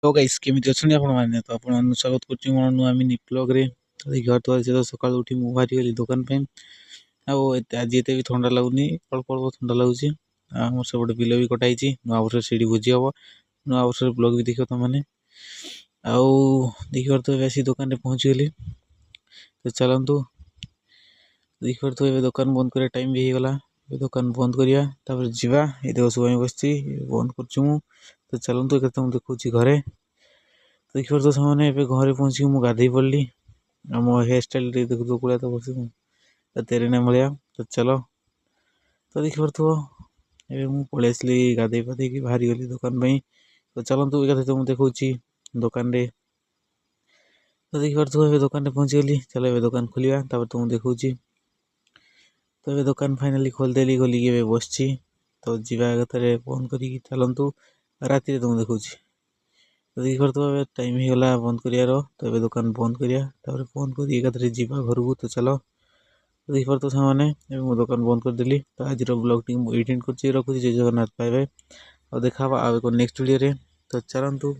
Guys केमिति अछनी आपण माने तो आपण मान स्वागत करछि मोर नुआ मिनी ब्लॉग रे। घर तो आज तो सकाळ उठी मु बाहरी गेली दुकान पे आ आज एते भी ठंडा लागुनी अल्प अल्प ठंडा लागुछि। हमर सब बिल भी कटाइछि नुआ वर्ष सीडी भोजी हबो नुआ वर्ष ब्लॉग भी देखियो त माने आ देखियो तो वैसी दुकान रे पहुंच गेली तो चलंतु देखियो तो ए दुकान बंद करे टाइम भी गला दुकान बंद करिया तापर जीवा ए देखो सुबह बसछि बंद करछु मु तो चलंतु एक तुम देखुछि घरे देखियो तो सामने ए घरे पहुंची मु गाधई पड़ली मो हेयर स्टाइल देखु तो कुला तो बस तेरे ने मिलिया तो चलो तो देखियो तो ए मु पळेसली गाधई पाधई की बाहरी गली दुकान पे तो चलंतु एक तुम देखुछि दुकान रे तो देखियो तो ए दुकान रे पहुंच गेली चलो ए दुकान खोलिया तापर तुम देखुछि तो ए दुकान फाइनली खोल देली गली के बसछि तो जीवा गतरे फोन करी चलंतु राती तुम देखुछि तो देखियो तो टाइम ही गला बंद करियार तो ए दुकान बंद करिया तापर फोन करी एकाथरे जीवा घर को तो चलो तो देखियो तो सामने मो दुकान बंद कर देली तो आज ब्लॉग टी एडिट करछि रखुछि जय जगन्नाथ बाय बाय और देखा आ नेक्स्ट वीडियो रे तो चलंतु।